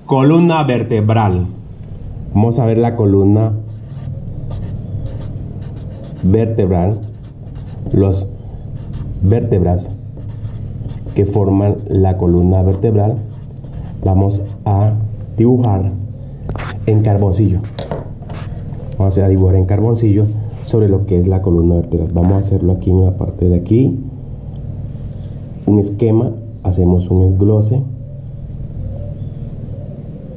Columna vertebral. Vamos a ver la columna vertebral, los vértebras que forman la columna vertebral. Vamos a dibujar en carboncillo. Vamos a dibujar en carboncillo sobre lo que es la columna vertebral. Vamos a hacerlo aquí en la parte de aquí. Un esquema, hacemos un desglose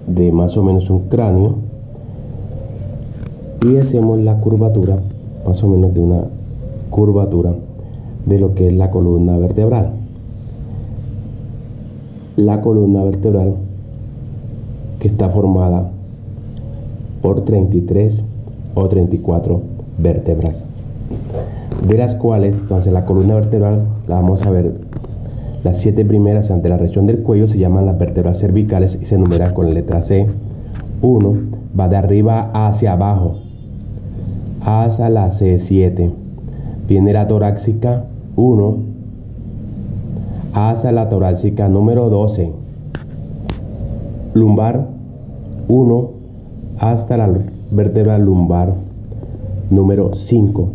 de más o menos un cráneo y hacemos la curvatura, más o menos de una curvatura de lo que es la columna vertebral. La columna vertebral que está formada por 33 o 34 vértebras, de las cuales entonces la columna vertebral la vamos a ver. Las 7 primeras ante la región del cuello se llaman las vértebras cervicales y se enumeran con la letra C. 1 va de arriba hacia abajo hasta la C7. Viene la torácica 1 hasta la torácica número 12. Lumbar 1 hasta la vértebra lumbar número 5.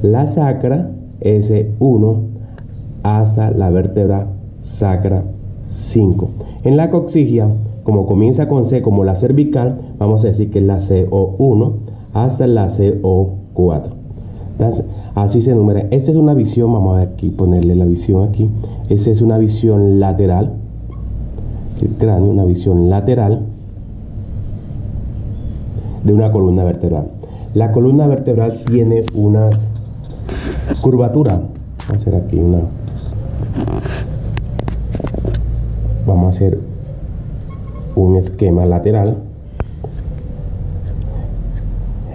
La sacra S1 hasta la vértebra sacra 5. En la coxigia, como comienza con C como la cervical, vamos a decir que es la CO1 hasta la CO4. Entonces, así se enumera. Esta es una visión, vamos a aquí ponerle la visión aquí. Esta es una visión lateral, el cráneo, una visión lateral de una columna vertebral. La columna vertebral tiene unas curvaturas. Vamos a hacer aquí una. Vamos a hacer un esquema lateral.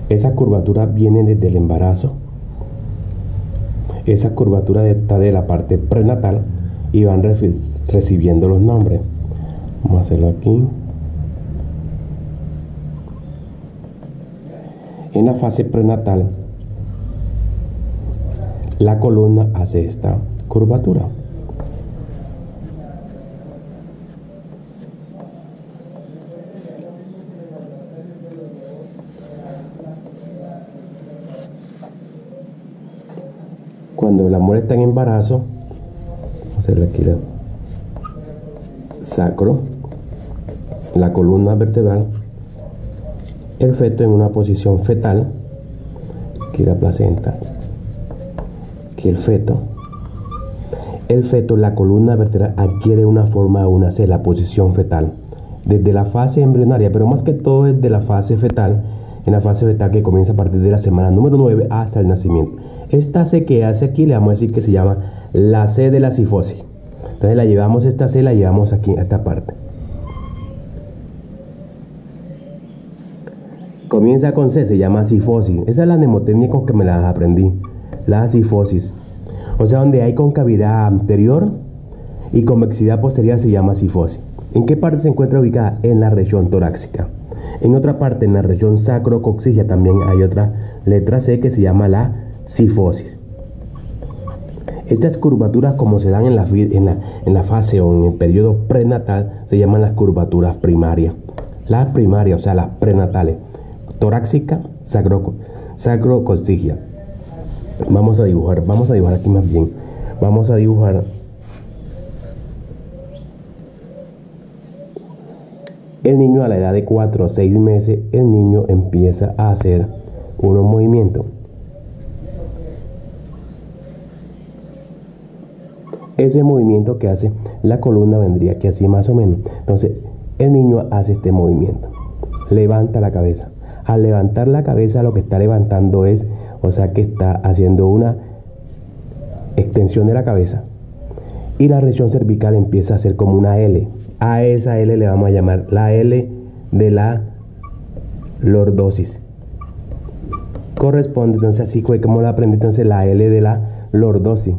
Esa curvatura viene desde el embarazo. Esa curvatura está de la parte prenatal y van recibiendo los nombres. Vamos a hacerlo aquí. En la fase prenatal, la columna hace esta curvatura. Cuando la mujer está en embarazo, vamos a hacerle aquí la sacro, la columna vertebral, el feto en una posición fetal, aquí la placenta, aquí el feto, la columna vertebral adquiere una forma, una C, la posición fetal, desde la fase embrionaria, pero más que todo desde la fase fetal, en la fase fetal que comienza a partir de la semana número 9 hasta el nacimiento. Esta C que hace aquí le vamos a decir que se llama la C de la cifosis. Entonces la llevamos, esta C la llevamos aquí a esta parte. Comienza con C, se llama cifosis. Esa es la mnemotecnia con que me la aprendí. La cifosis. O sea, donde hay concavidad anterior y convexidad posterior se llama cifosis. ¿En qué parte se encuentra ubicada? En la región torácica. En otra parte, en la región sacrocoxigia, también hay otra letra C que se llama la cifosis. Estas curvaturas, como se dan en la fase o en el periodo prenatal, se llaman las curvaturas primarias. Las primarias, o sea, las prenatales. Torácica, sacrocoxigia. Vamos a dibujar aquí más bien. Vamos a dibujar el niño a la edad de 4 o 6 meses. El niño empieza a hacer unos movimientos. Ese movimiento que hace la columna vendría aquí así más o menos. Entonces el niño hace este movimiento, levanta la cabeza. Al levantar la cabeza, lo que está levantando es, o sea que está haciendo una extensión de la cabeza, y la región cervical empieza a hacer como una L. A esa L le vamos a llamar la L de la lordosis. Corresponde entonces, así como la aprendí, entonces la L de la lordosis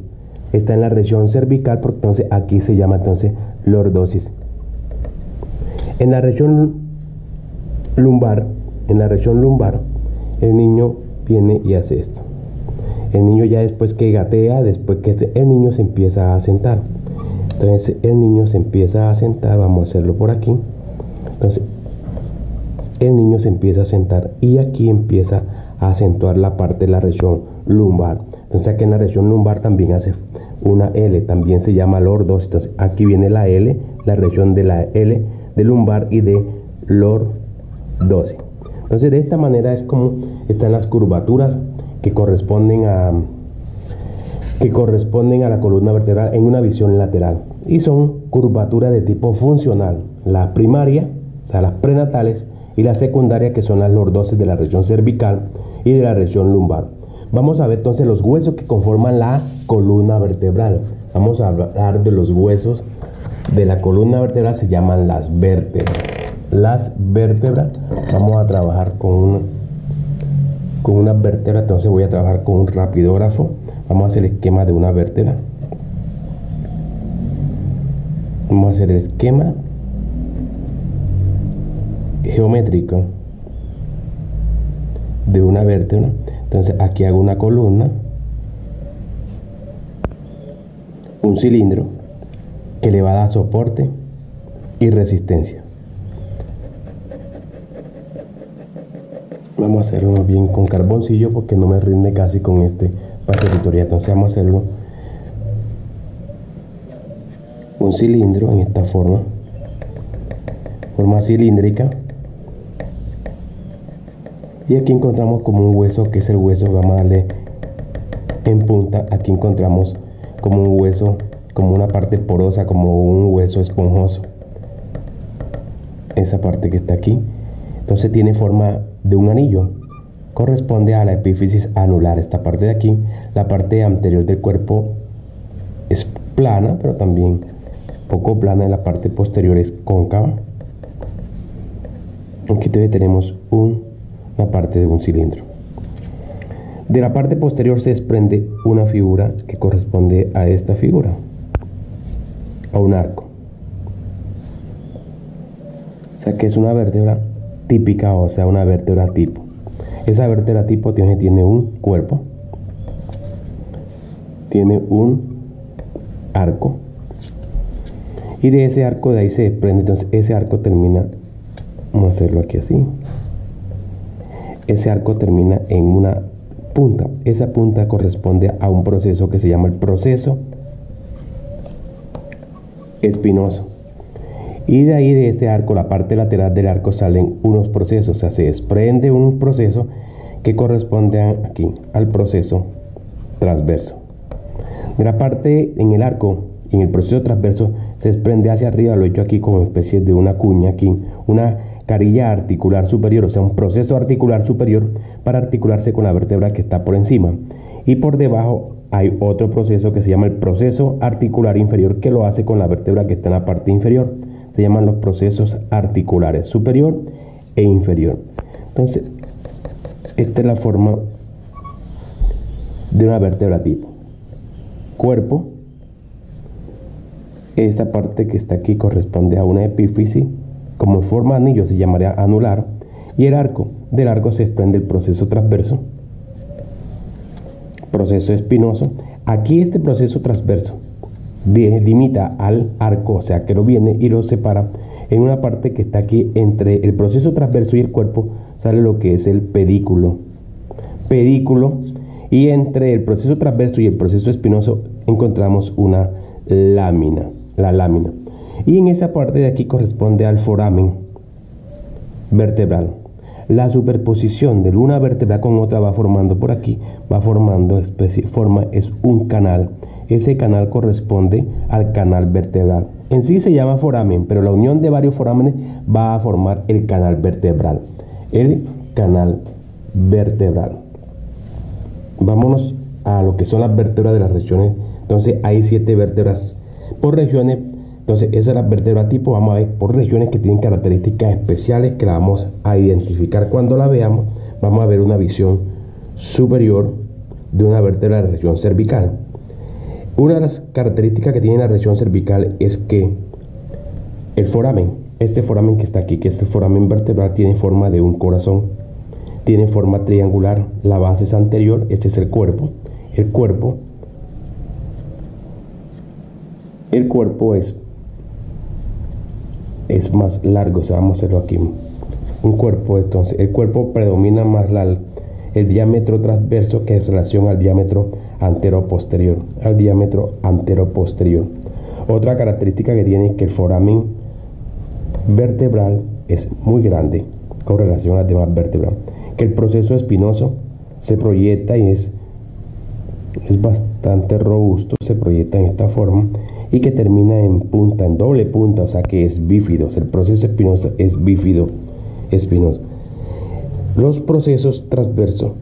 está en la región cervical, porque entonces aquí se llama entonces lordosis. En la región lumbar, el niño viene y hace esto. El niño ya después que gatea, el niño se empieza a sentar. Entonces el niño se empieza a sentar, vamos a hacerlo por aquí. Entonces el niño se empieza a sentar y aquí empieza a acentuar la parte de la región lumbar. Entonces aquí en la región lumbar también hace una L, también se llama lordosis. Entonces aquí viene la L, la región de la L de lumbar y de lordosis. Entonces de esta manera es como están las curvaturas que corresponden a la columna vertebral en una visión lateral, y son curvaturas de tipo funcional, la primaria, o sea las prenatales, y la secundaria, que son las lordosis de la región cervical y de la región lumbar. Vamos a ver entonces los huesos que conforman la columna vertebral. Vamos a hablar de los huesos de la columna vertebral, se llaman las vértebras. Las vértebras, vamos a trabajar con una vértebra. Entonces voy a trabajar con un rapidógrafo. Vamos a hacer el esquema de una vértebra. Vamos a hacer el esquema geométrico de una vértebra. Entonces aquí hago una columna, un cilindro que le va a dar soporte y resistencia. Vamos a hacerlo bien con carboncillo porque no me rinde casi con este paso tutorial. Entonces vamos a hacerlo un cilindro en esta forma cilíndrica, y aquí encontramos como un hueso que es el hueso. Vamos a darle en punta. Aquí encontramos como un hueso, como una parte porosa, como un hueso esponjoso, esa parte que está aquí. Entonces tiene forma de un anillo, corresponde a la epífisis anular. Esta parte de aquí, la parte anterior del cuerpo es plana, pero también poco plana. En la parte posterior es cóncava. Aquí tenemos una parte de un cilindro. De la parte posterior se desprende una figura que corresponde a esta figura, a un arco. O sea que es una vértebra típica, o sea una vértebra tipo. Esa vértebra tipo tiene un cuerpo, tiene un arco, y de ese arco de ahí se desprende. Entonces ese arco termina, vamos a hacerlo aquí así, ese arco termina en una punta. Esa punta corresponde a un proceso que se llama el proceso espinoso, y de ahí, de ese arco, la parte lateral del arco, salen unos procesos. O sea, se desprende un proceso que corresponde aquí al proceso transverso. De la parte en el arco, en el proceso transverso, se desprende hacia arriba, lo he hecho aquí como especie de una cuña aquí, una carilla articular superior, o sea un proceso articular superior para articularse con la vértebra que está por encima, y por debajo hay otro proceso que se llama el proceso articular inferior, que lo hace con la vértebra que está en la parte inferior. Se llaman los procesos articulares superior e inferior. Entonces esta es la forma de una vértebra tipo. Cuerpo, esta parte que está aquí corresponde a una epífisis, como en forma de anillo se llamaría anular, y el arco, del arco se desprende el proceso transverso, proceso espinoso. Aquí este proceso transverso limita al arco, o sea que lo viene y lo separa en una parte que está aquí entre el proceso transverso y el cuerpo. Sale lo que es el pedículo, y entre el proceso transverso y el proceso espinoso encontramos una lámina, la lámina, y en esa parte de aquí corresponde al foramen vertebral. La superposición de una vértebra con otra va formando por aquí, es un canal. Ese canal corresponde al canal vertebral. En sí se llama foramen, pero la unión de varios forámenes va a formar el canal vertebral. El canal vertebral. Vámonos a lo que son las vértebras de las regiones. Entonces hay 7 vértebras por regiones. Entonces esa es la vértebra tipo. Vamos a ver por regiones que tienen características especiales que la vamos a identificar cuando la veamos. Vamos a ver una visión superior de una vértebra de la región cervical. Una de las características que tiene la región cervical es que el foramen, este foramen que está aquí, que este foramen vertebral, tiene forma de un corazón, tiene forma triangular. La base es anterior, este es el cuerpo. El cuerpo es es más largo. O sea, vamos a hacerlo aquí. Un cuerpo, entonces, el cuerpo predomina más el diámetro transverso que en relación al diámetro antero-posterior. Otra característica que tiene es que el foramen vertebral es muy grande con relación a las demás vértebras. Que el proceso espinoso se proyecta y es bastante robusto, se proyecta en esta forma y que termina en punta, en doble punta, o sea que es bífido. O sea, el proceso espinoso es bífido espinoso. Los procesos transversos.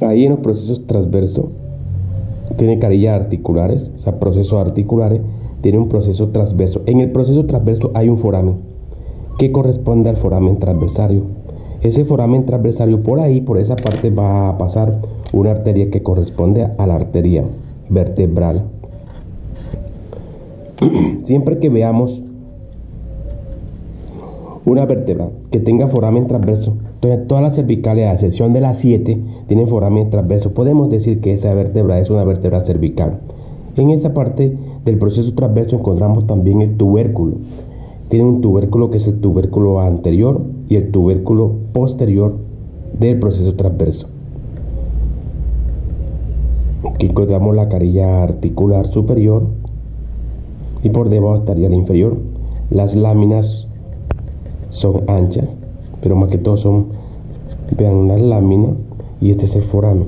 Ahí en los procesos transversos tiene carillas articulares, o sea, procesos articulares, tiene un proceso transverso. En el proceso transverso hay un foramen que corresponde al foramen transversario. Ese foramen transversario, por ahí, por esa parte, va a pasar una arteria que corresponde a la arteria vertebral. Siempre que veamos una vértebra que tenga foramen transverso, entonces todas las cervicales, a excepción de las 7, tienen foramen transverso, podemos decir que esa vértebra es una vértebra cervical. En esta parte del proceso transverso encontramos también el tubérculo. Tiene un tubérculo que es el tubérculo anterior y el tubérculo posterior del proceso transverso. Aquí encontramos la carilla articular superior y por debajo estaría la inferior. Las láminas son anchas, pero más que todo son, vean, unas láminas, y este es el foramen.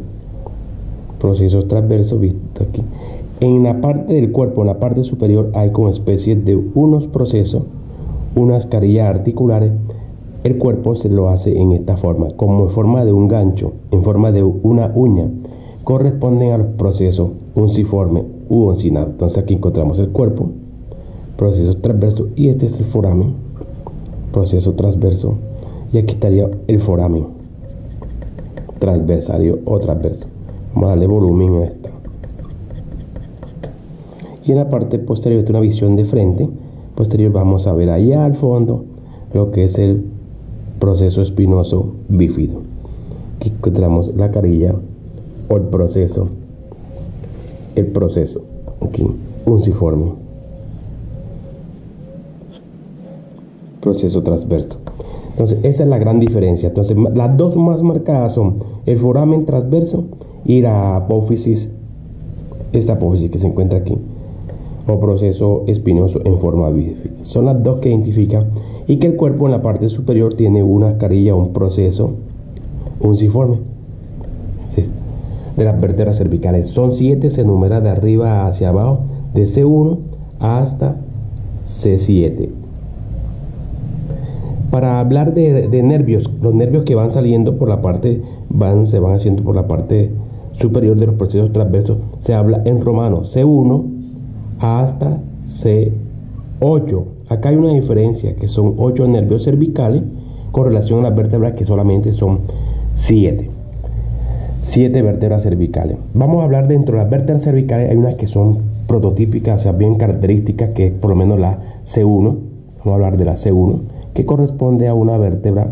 Procesos transversos visto aquí. En la parte del cuerpo, en la parte superior, hay como especie de unos procesos, unas carillas articulares. El cuerpo se lo hace en esta forma, como en forma de un gancho, en forma de una uña. Corresponden a los procesos unciforme u uncinado. Entonces aquí encontramos el cuerpo, procesos transversos, y este es el foramen, proceso transverso, y aquí estaría el foramen transversario o transverso. Vamos a darle volumen a esta. Y en la parte posterior, de una visión de frente posterior, vamos a ver allá al fondo lo que es el proceso espinoso bífido. Aquí encontramos la carilla o el proceso aquí unciforme, proceso transverso. Entonces esa es la gran diferencia. Entonces las dos más marcadas son el foramen transverso y la apófisis, esta apófisis que se encuentra aquí, o proceso espinoso en forma bífida. Son las dos que identifican, y que el cuerpo en la parte superior tiene una carilla, un proceso unciforme. De las vértebras cervicales son 7, se enumera de arriba hacia abajo, de C1 hasta C7. Para hablar de nervios, los nervios que van saliendo por la parte, se van haciendo por la parte superior de los procesos transversos, se habla en romano, C1 hasta C8. Acá hay una diferencia, que son 8 nervios cervicales con relación a las vértebras, que solamente son 7 vértebras cervicales. Vamos a hablar dentro de las vértebras cervicales, hay unas que son prototípicas, o sea, bien características, que es por lo menos la C1. Vamos a hablar de la C1, que corresponde a una vértebra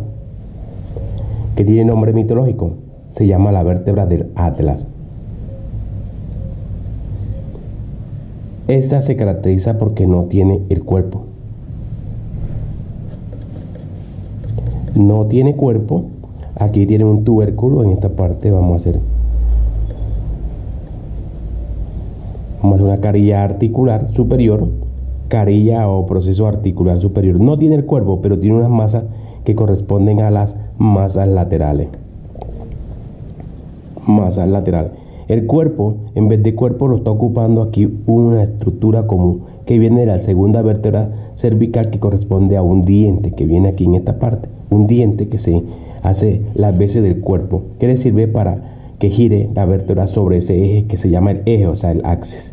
que tiene nombre mitológico, se llama la vértebra del Atlas. Esta se caracteriza porque no tiene el cuerpo. No tiene cuerpo. Aquí tiene un tubérculo. En esta parte vamos a hacer una carilla articular superior. Carilla o proceso articular superior. No tiene el cuerpo, pero tiene unas masas que corresponden a las masas laterales. Masas laterales. El cuerpo, en vez de cuerpo, lo está ocupando aquí una estructura común que viene de la segunda vértebra cervical, que corresponde a un diente que viene aquí en esta parte. Un diente que se hace las veces del cuerpo, que le sirve para que gire la vértebra sobre ese eje que se llama el eje, o sea, el axis.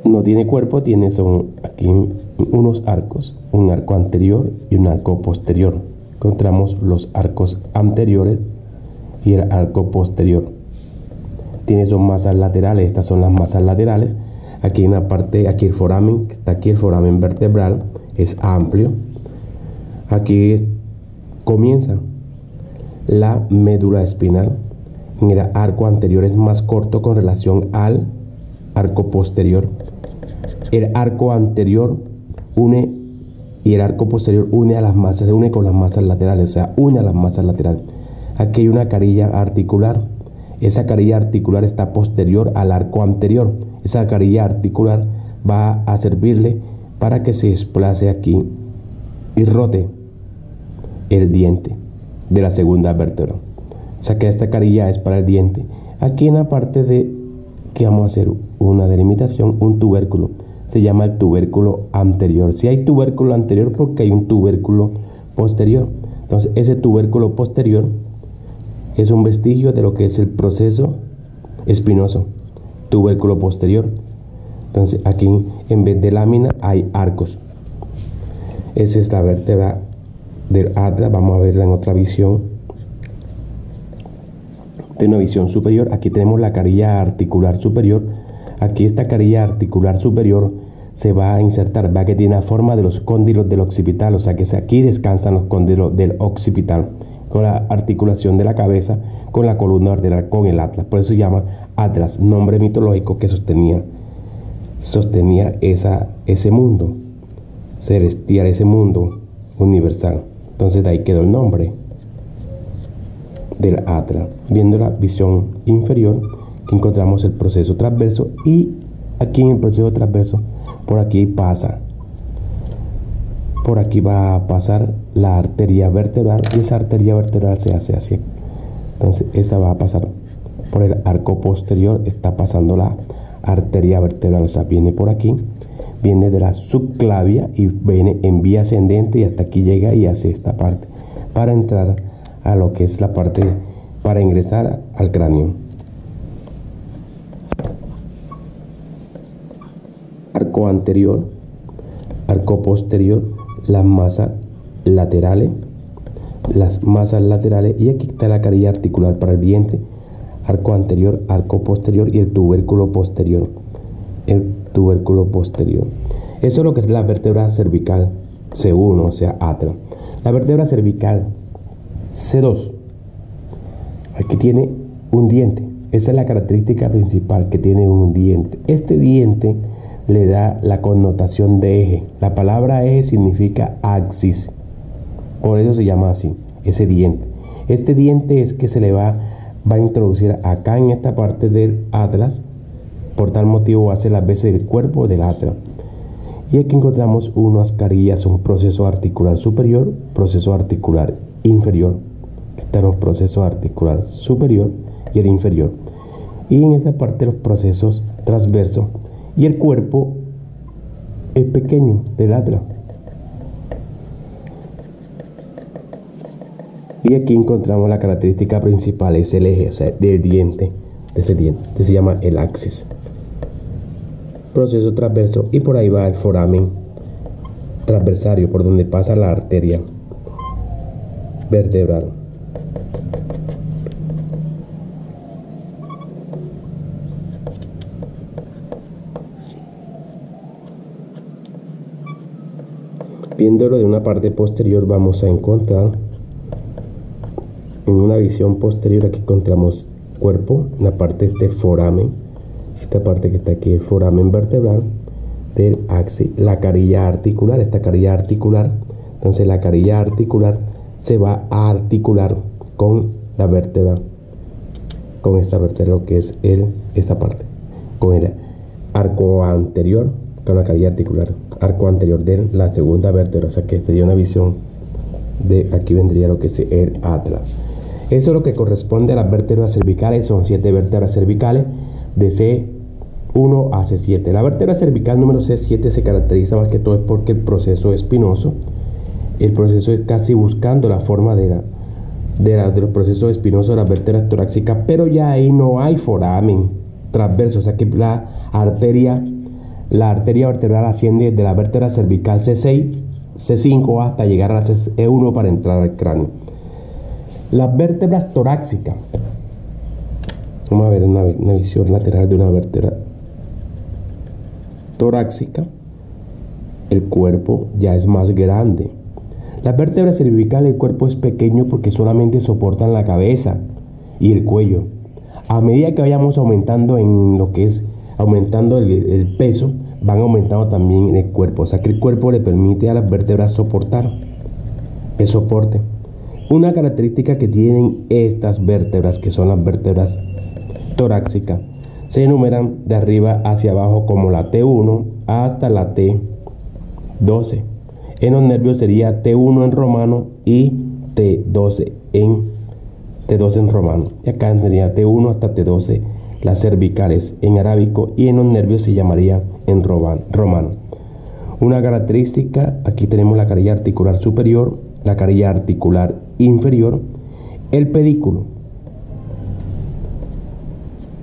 No tiene cuerpo, son aquí unos arcos, un arco anterior y un arco posterior. Encontramos los arcos anteriores y el arco posterior. Tiene son masas laterales, estas son las masas laterales. Aquí en la parte, aquí el foramen, que está aquí, el foramen vertebral, es amplio. Aquí comienza la médula espinal Mira, arco anterior es más corto con relación al arco posterior. El arco anterior une y el arco posterior une a las masas, se une con las masas laterales, o sea, une a las masas laterales. Aquí hay una carilla articular. Esa carilla articular está posterior al arco anterior. Esa carilla articular va a servirle para que se desplace aquí y rote el diente de la segunda vértebra. O sea que esta carilla es para el diente. Aquí en la parte de que vamos a hacer una delimitación, un tubérculo. Se llama el tubérculo anterior. Si hay tubérculo anterior, porque hay un tubérculo posterior. Entonces ese tubérculo posterior es un vestigio de lo que es el proceso espinoso. Tubérculo posterior. Entonces aquí en vez de lámina hay arcos. Esa es la vértebra del atlas. Vamos a verla en otra visión. De una visión superior. Aquí tenemos la carilla articular superior. Aquí esta carilla articular superior se va a insertar, va que tiene la forma de los cóndilos del occipital, o sea que aquí descansan los cóndilos del occipital, con la articulación de la cabeza, con la columna vertebral, con el atlas. Por eso se llama atlas, nombre mitológico que sostenía ese mundo celestial, ese mundo universal. Entonces de ahí quedó el nombre del atlas. Viendo la visión inferior, que encontramos el proceso transverso, y aquí en el proceso transverso, por aquí pasa, por aquí va a pasar la arteria vertebral, y esa arteria vertebral se hace así. Entonces esa va a pasar por el arco posterior, está pasando la arteria vertebral, o sea, viene por aquí, viene de la subclavia y viene en vía ascendente y hasta aquí llega y hace esta parte para entrar a lo que es la parte, para ingresar al cráneo. Arco anterior, arco posterior, las masas laterales, y aquí está la carilla articular para el diente, arco anterior, arco posterior y el tubérculo posterior. Eso es lo que es la vértebra cervical C1, o sea, atlas. La vértebra cervical C2, aquí tiene un diente. Esa es la característica principal, que tiene un diente. Este diente le da la connotación de eje. La palabra eje significa axis. Por eso se llama así, ese diente. Este diente es que se le va a introducir acá en esta parte del atlas. Por tal motivo hace las veces del cuerpo del atlas. Y aquí encontramos unas carillas, un proceso articular superior, proceso articular inferior. Están los procesos articular superior y el inferior. Y en esta parte los procesos transversos. Y el cuerpo es pequeño del atlas. Y aquí encontramos la característica principal, es el eje, o sea, del diente, de ese diente, que se llama el axis. Proceso transverso, y por ahí va el foramen transversario, por donde pasa la arteria vertebral. Viéndolo de una parte posterior, vamos a encontrar en una visión posterior, aquí encontramos cuerpo, en la parte de foramen, esta parte que está aquí, el foramen vertebral del axis, la carilla articular, esta carilla articular. Entonces la carilla articular se va a articular con la vértebra, con esta vértebra, lo que es esta parte, con el arco anterior, con la carilla articular, arco anterior de la segunda vértebra. O sea que sería una visión de aquí, vendría lo que es el atlas. Eso es lo que corresponde a las vértebras cervicales. Son 7 vértebras cervicales de C1 a C7. La vértebra cervical número C7 se caracteriza más que todo es porque el proceso espinoso, el proceso es casi buscando la forma de los procesos espinosos de las vértebras torácicas, pero ya ahí no hay foramen transverso, o sea que la arteria vertebral asciende de la vértebra cervical C6, C5 hasta llegar a la C1 para entrar al cráneo. Las vértebras torácicas, vamos a ver una visión lateral de una vértebra torácica. El cuerpo ya es más grande. Las vértebras cervicales, el cuerpo es pequeño porque solamente soportan la cabeza y el cuello. A medida que vayamos aumentando en lo que es aumentando el peso, van aumentando también el cuerpo. O sea que el cuerpo le permite a las vértebras soportar el soporte. Una característica que tienen estas vértebras, que son las vértebras torácicas, se enumeran de arriba hacia abajo como la T1 hasta la T12. En los nervios sería T1 en romano y T12 en romano. Y acá sería T1 hasta T12 las cervicales en arábico, y en los nervios se llamaría en romano. Una característica, aquí tenemos la carilla articular superior, la carilla articular inferior, el pedículo.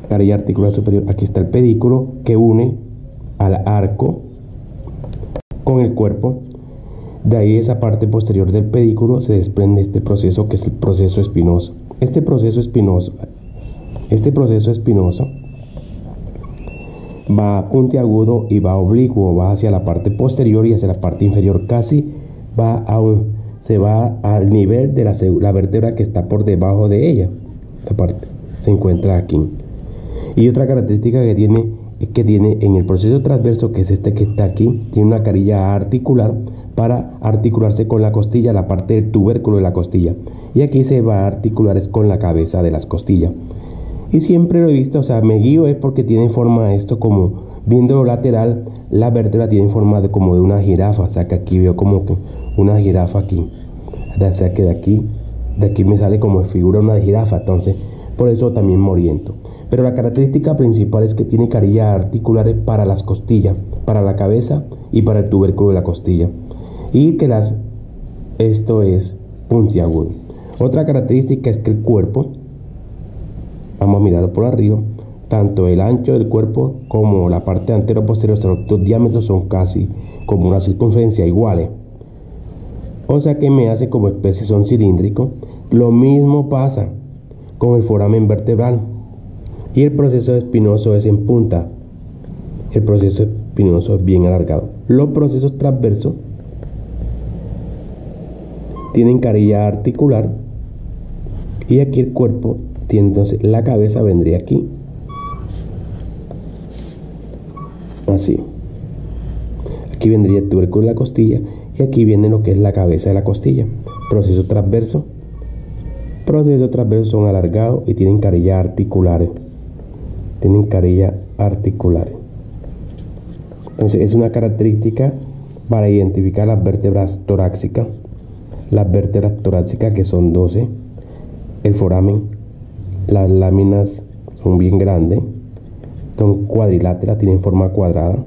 Carilla articular superior, aquí está el pedículo que une al arco con el cuerpo. De ahí, esa parte posterior del pedículo, se desprende este proceso que es el proceso espinoso. Este proceso espinoso va puntiagudo y va oblicuo, va hacia la parte posterior y hacia la parte inferior, casi se va al nivel de la vértebra que está por debajo de ella. Esta parte se encuentra aquí. Y otra característica que tiene es que tiene en el proceso transverso, que es este que está aquí, tiene una carilla articular para articularse con la costilla, la parte del tubérculo de la costilla. Y aquí se va a articular es con la cabeza de las costillas. Y siempre lo he visto, o sea, me guío es porque tiene forma esto como, viendo lo lateral, la vértebra tiene forma de como de una jirafa. O sea que aquí veo como que una jirafa aquí. O sea que de aquí me sale como figura una jirafa. Entonces, por eso también me oriento. Pero la característica principal es que tiene carillas articulares para las costillas, para la cabeza y para el tubérculo de la costilla. Y que esto es puntiagudo. Otra característica es que el cuerpo, vamos a mirarlo por arriba, tanto el ancho del cuerpo como la parte antero-posterior, los dos diámetros son casi como una circunferencia iguales. O sea que me hace como especie son cilíndricos. Lo mismo pasa con el foramen vertebral. Y el proceso espinoso es en punta. El proceso espinoso es bien alargado. Los procesos transversos tienen carilla articular. Y aquí el cuerpo tiene, entonces la cabeza vendría aquí. Así. Aquí vendría el tubérculo de la costilla. Y aquí viene lo que es la cabeza de la costilla. Proceso transverso. Procesos transversos son alargados y tienen carillas articulares. Entonces es una característica para identificar las vértebras torácicas. Las vértebras torácicas, que son 12. El foramen, las láminas son bien grandes, son cuadriláteras, tienen forma cuadrada.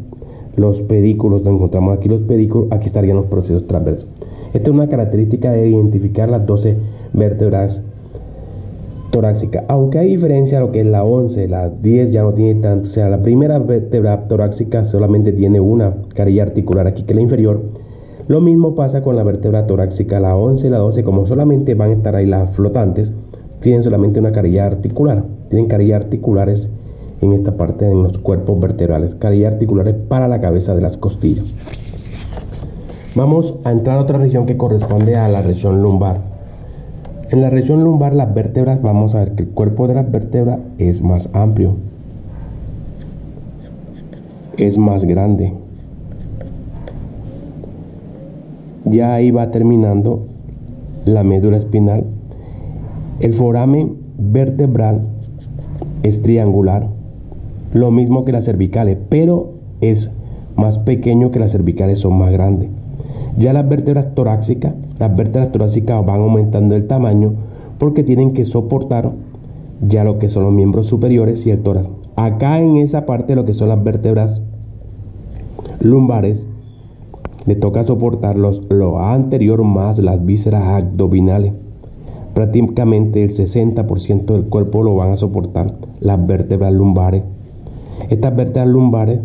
Los pedículos, nos encontramos aquí los pedículos, aquí estarían los procesos transversos. Esta es una característica de identificar las 12 vértebras torácicas, aunque hay diferencia a lo que es la 11, la 10 ya no tiene tanto. O sea, la primera vértebra torácica solamente tiene una carilla articular aquí, que es la inferior. Lo mismo pasa con la vértebra torácica, la 11 y la 12, como solamente van a estar ahí las flotantes, tienen solamente una carilla articular. Tienen carillas articulares en esta parte, en los cuerpos vertebrales, carillas articulares para la cabeza de las costillas. Vamos a entrar a otra región que corresponde a la región lumbar. En la región lumbar, las vértebras, vamos a ver que el cuerpo de las vértebras es más amplio, es más grande. Ya ahí va terminando la médula espinal. El foramen vertebral es triangular, lo mismo que las cervicales, pero es más pequeño, que las cervicales son más grandes. Ya las vértebras torácicas van aumentando el tamaño porque tienen que soportar ya lo que son los miembros superiores y el tórax. Acá en esa parte, lo que son las vértebras lumbares, le toca soportar lo anterior más las vísceras abdominales. Prácticamente el 60% del cuerpo lo van a soportar las vértebras lumbares. Estas vértebras lumbares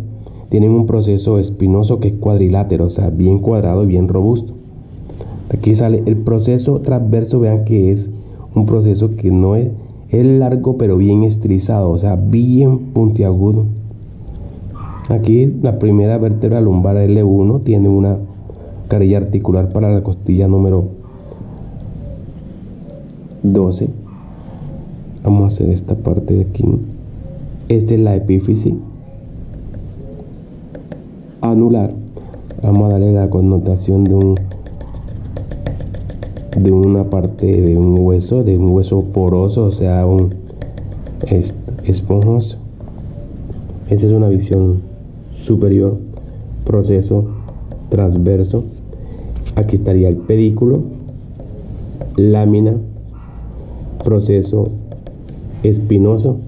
tienen un proceso espinoso que es cuadrilátero, o sea, bien cuadrado y bien robusto. Aquí sale el proceso transverso. Vean que es un proceso que no es largo, pero bien estilizado, o sea, bien puntiagudo. Aquí la primera vértebra lumbar L1 tiene una carilla articular para la costilla número 12. Vamos a hacer esta parte de aquí. Esta es la epífisis anular. Vamos a darle la connotación de una parte de un hueso poroso, o sea, un esponjoso. Esa es una visión superior. Proceso transverso. Aquí estaría el pedículo, lámina, proceso espinoso,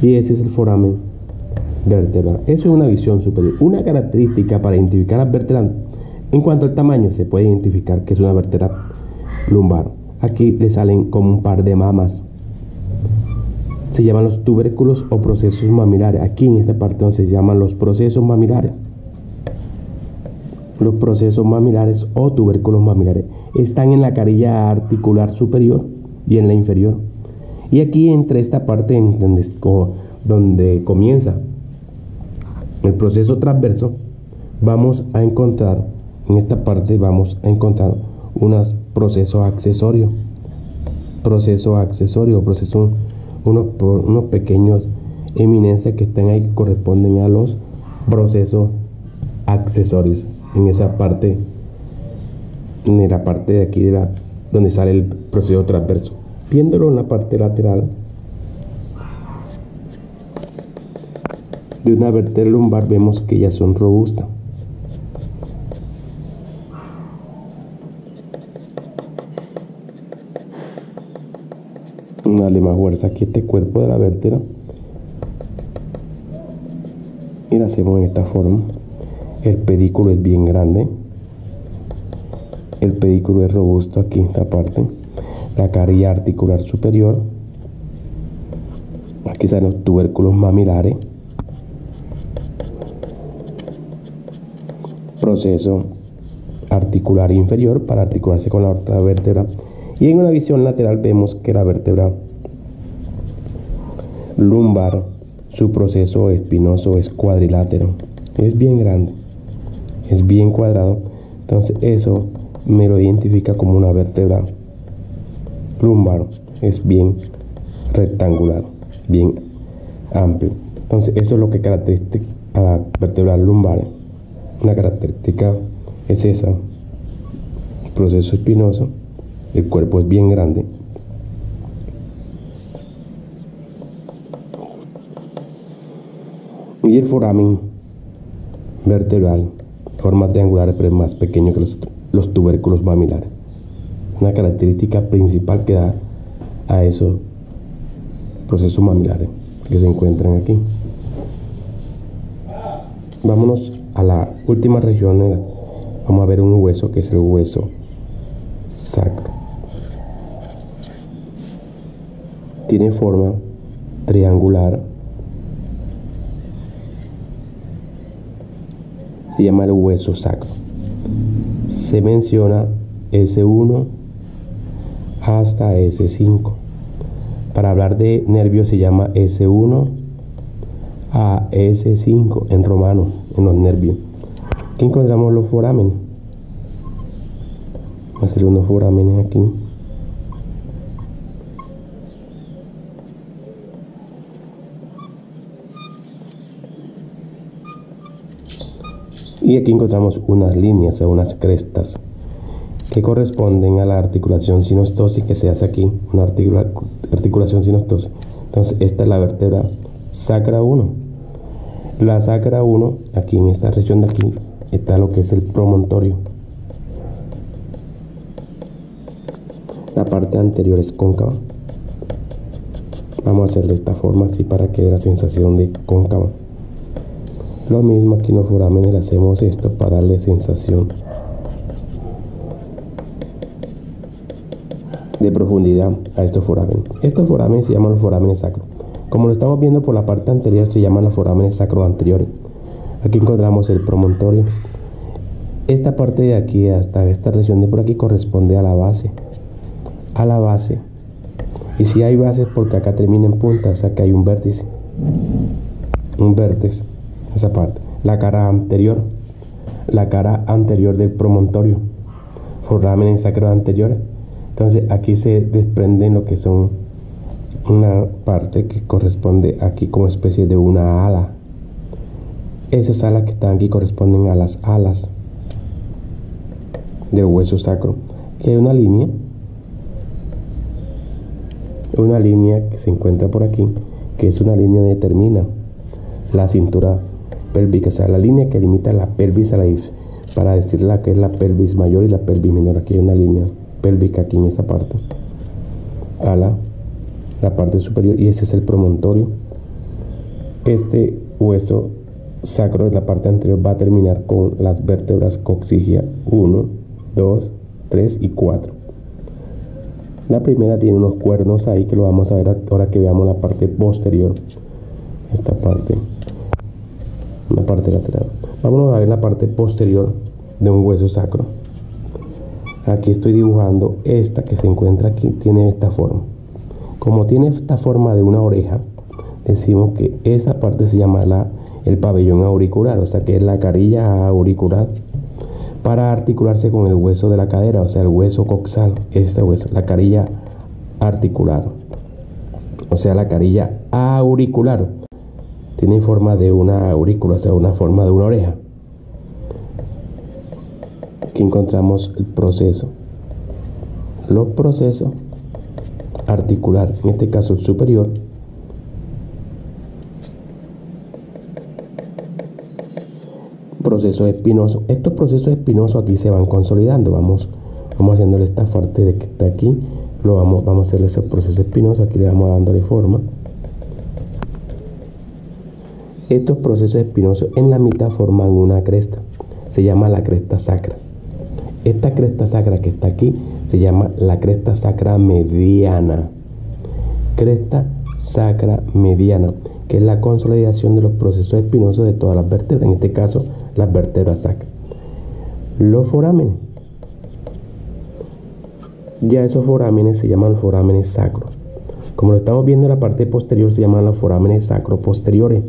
y ese es el foramen vertebral. Eso es una visión superior. Una característica para identificar las vértebras en cuanto al tamaño, se puede identificar que es una vértebra lumbar. Aquí le salen como un par de mamas. Se llaman los tubérculos o procesos mamilares. Aquí en esta parte donde se llaman los procesos mamilares. Los procesos mamilares o tubérculos mamilares están en la carilla articular superior y en la inferior. Y aquí entre esta parte donde comienza el proceso transverso, vamos a encontrar, en esta parte vamos a encontrar unos procesos accesorios. Unos pequeños eminencias que están ahí, que corresponden a los procesos accesorios. En esa parte, en la parte de aquí donde sale el proceso transverso. Viéndolo en la parte lateral de una vértebra lumbar, vemos que ellas son robustas. Dale más fuerza aquí este cuerpo de la vértebra y lo hacemos en esta forma. El pedículo es bien grande, el pedículo es robusto aquí en esta parte, la carilla articular superior, aquí están los tubérculos mamilares, proceso articular inferior para articularse con la otra vértebra, y en una visión lateral vemos que la vértebra lumbar, su proceso espinoso es cuadrilátero, es bien grande, es bien cuadrado. Entonces eso me lo identifica como una vértebra lumbar, es bien rectangular, bien amplio. Entonces eso es lo que caracteriza a la vértebra lumbar. Una característica es esa: proceso espinoso, el cuerpo es bien grande, y el foramen vertebral, forma triangular, pero es más pequeño que los tubérculos mamilares. Una característica principal que da a esos procesos mamilares que se encuentran aquí. Vámonos a la última región. Vamos a ver un hueso que es el hueso sacro. Tiene forma triangular. Se llama el hueso sacro. Se menciona S1 hasta S5. Para hablar de nervios se llama S1 a S5 en romano, en los nervios. Aquí encontramos los forámenes. Vamos a hacer unos forámenes aquí. Y aquí encontramos unas líneas o unas crestas que corresponden a la articulación sinostosis que se hace aquí, una articulación sinostosis. Entonces esta es la vértebra sacra 1. La sacra 1, aquí en esta región de aquí, está lo que es el promontorio. La parte anterior es cóncava. Vamos a hacer de esta forma así para que dé la sensación de cóncava. Lo mismo aquí en los forámenes, hacemos esto para darle sensación de profundidad a estos forámenes. Estos forámenes se llaman los forámenes sacros. Como lo estamos viendo por la parte anterior, se llaman los forámenes sacro anteriores. Aquí encontramos el promontorio. Esta parte de aquí hasta esta región de por aquí corresponde a la base. A la base. Y si hay bases, porque acá termina en punta, o sea que hay un vértice. Un vértice. Esa parte, la cara anterior del promontorio, forámenes sacros anteriores. Entonces aquí se desprenden lo que son una parte que corresponde aquí como especie de una ala. Esas alas que están aquí corresponden a las alas del hueso sacro. Que hay una línea que se encuentra por aquí, que es una línea que determina la cintura pélvica, o sea, la línea que limita la pelvis a la para decir la que es la pelvis mayor y la pelvis menor. Aquí hay una línea pélvica aquí en esta parte, la parte superior, y ese es el promontorio. Este hueso sacro de la parte anterior va a terminar con las vértebras coxigia 1, 2, 3 y 4. La primera tiene unos cuernos ahí que lo vamos a ver ahora que veamos la parte posterior. Esta parte, una parte lateral. Vámonos a ver la parte posterior de un hueso sacro. Aquí estoy dibujando esta que se encuentra aquí, tiene esta forma. Como tiene esta forma de una oreja, decimos que esa parte se llama el pabellón auricular, o sea que es la carilla auricular, para articularse con el hueso de la cadera, o sea el hueso coxal, este hueso, la carilla articular, o sea la carilla auricular, tiene forma de una aurícula, o sea una forma de una oreja. Aquí encontramos el proceso, los procesos articulares, en este caso el superior, procesos espinosos. Estos procesos espinosos aquí se van consolidando. Vamos haciéndole esta parte de que está aquí, vamos a hacerle esos procesos espinosos. Aquí le vamos dándole forma. Estos procesos espinosos en la mitad forman una cresta, se llama la cresta sacra. Esta cresta sacra que está aquí se llama la cresta sacra mediana. Cresta sacra mediana, que es la consolidación de los procesos espinosos de todas las vértebras, en este caso las vértebras sacras. Los forámenes, ya esos forámenes se llaman forámenes sacros. Como lo estamos viendo en la parte posterior, se llaman los forámenes sacro posteriores.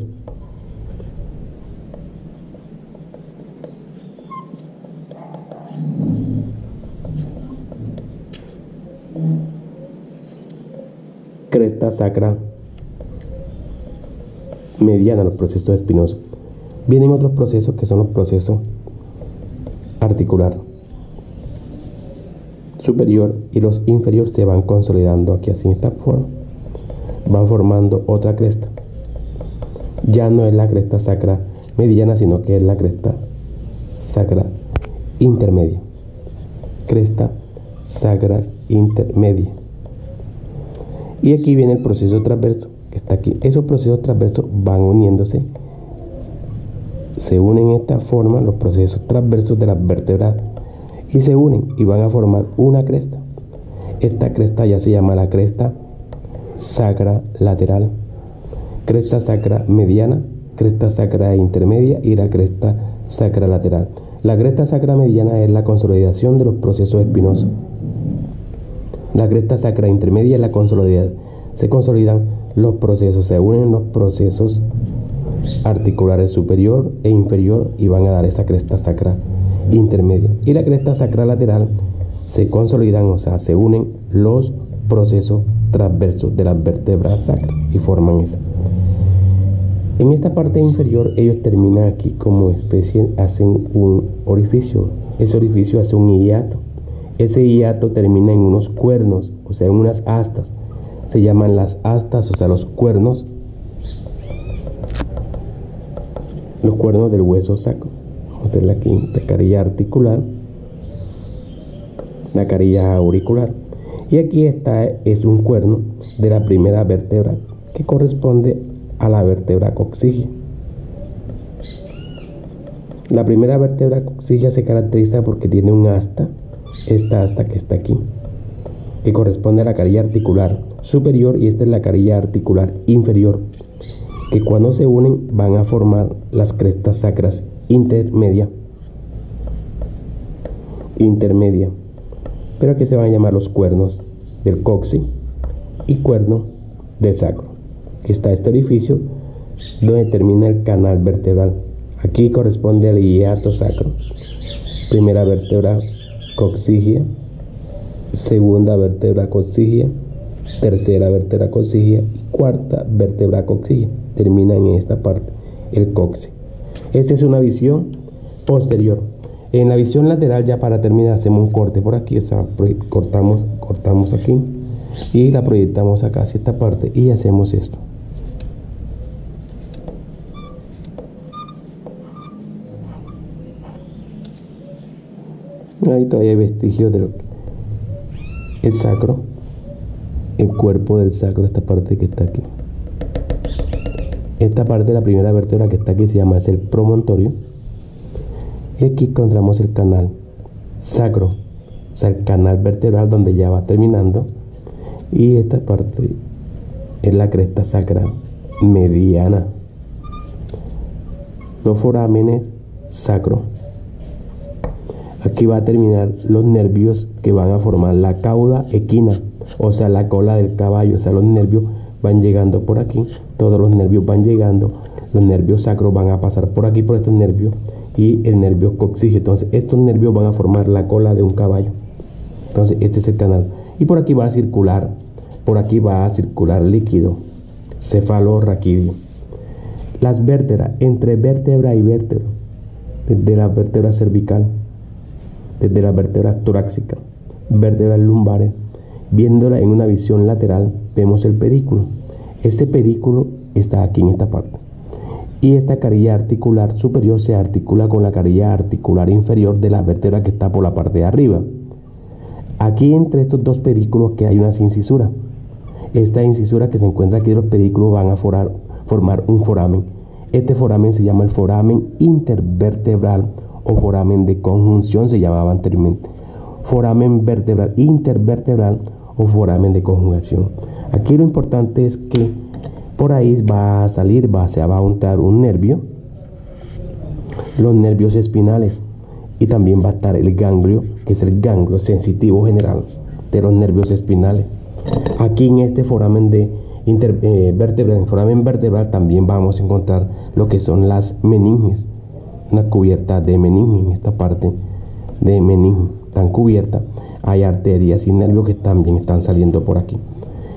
Cresta sacra mediana, los procesos espinosos. Vienen otros procesos que son los procesos articular superior, y los inferiores se van consolidando aquí así en esta forma, van formando otra cresta. Ya no es la cresta sacra mediana, sino que es la cresta sacra intermedia. Cresta sacra intermedia. Y aquí viene el proceso transverso que está aquí. Esos procesos transversos van uniéndose, se unen en esta forma, los procesos transversos de las vértebras, y se unen y van a formar una cresta. Esta cresta ya se llama la cresta sacra lateral, cresta sacra mediana, cresta sacra intermedia y la cresta sacra lateral. La cresta sacra mediana es la consolidación de los procesos espinosos. La cresta sacra intermedia es la consolidación. Se consolidan los procesos, se unen los procesos articulares superior e inferior y van a dar esa cresta sacra intermedia. Y la cresta sacra lateral se consolidan, o sea, se unen los procesos transversos de las vértebras sacras y forman esa. En esta parte inferior ellos terminan aquí como especie, hacen un orificio. Ese orificio hace un hiato. Ese hiato termina en unos cuernos, o sea, en unas astas. Se llaman las astas, o sea, los cuernos del hueso sacro. Vamos a hacerle aquí la carilla articular, la carilla auricular. Y aquí es un cuerno de la primera vértebra que corresponde a la vértebra coxigia. La primera vértebra coxigia se caracteriza porque tiene un asta, esta asta que está aquí, que corresponde a la carilla articular superior, y esta es la carilla articular inferior, que cuando se unen van a formar las crestas sacras intermedia, pero que se van a llamar los cuernos del coxi y cuerno del sacro. Aquí está este orificio donde termina el canal vertebral. Aquí corresponde al hiato sacro. Primera vértebra coxigia, segunda vértebra coxigia, tercera vértebra coxígea y cuarta vértebra coxígea. Termina en esta parte, el coxe. Esta es una visión posterior. En la visión lateral, ya para terminar, hacemos un corte por aquí, o sea, cortamos aquí y la proyectamos acá hacia esta parte y hacemos esto. Ahí todavía hay vestigios de el sacro, el cuerpo del sacro, esta parte que está aquí. Esta parte de la primera vértebra que está aquí se llama el promontorio. Y aquí encontramos el canal sacro, o sea, el canal vertebral donde ya va terminando. Y esta parte es la cresta sacra mediana. Los forámenes sacro. Aquí va a terminar los nervios que van a formar la cauda equina, o sea, la cola del caballo. O sea, los nervios van llegando por aquí, todos los nervios van llegando, los nervios sacros van a pasar por aquí, por estos nervios, y el nervio coxígeo. Entonces, estos nervios van a formar la cola de un caballo. Entonces, este es el canal. Y por aquí va a circular líquido cefalorraquídeo. Las vértebras, entre vértebra y vértebra, desde la vértebra cervical, desde la vértebra torácica, vértebras lumbares, viéndola en una visión lateral, vemos el pedículo. Este pedículo está aquí en esta parte. Y esta carilla articular superior se articula con la carilla articular inferior de la vértebra que está por la parte de arriba. Aquí entre estos dos pedículos que hay una incisura. Esta incisura que se encuentra aquí de los pedículos van a formar un foramen. Este foramen se llama el foramen intervertebral o foramen de conjunción, se llamaba anteriormente. Foramen vertebral intervertebral o foramen de conjugación. Aquí lo importante es que por ahí va a untar un nervio, los nervios espinales, y también va a estar el ganglio, que es el ganglio sensitivo general de los nervios espinales. Aquí en este foramen de vertebral, en foramen vertebral, también vamos a encontrar lo que son las meninges, una cubierta de meninge. En esta parte de meninge tan cubierta hay arterias y nervios que también están saliendo por aquí.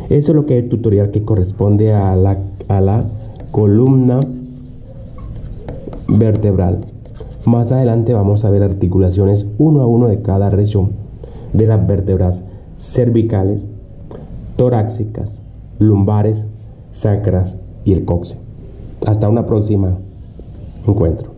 Eso es lo que es el tutorial que corresponde a la columna vertebral. Más adelante vamos a ver articulaciones uno a uno de cada región de las vértebras cervicales, torácicas, lumbares, sacras y el coxe. Hasta una próxima encuentro.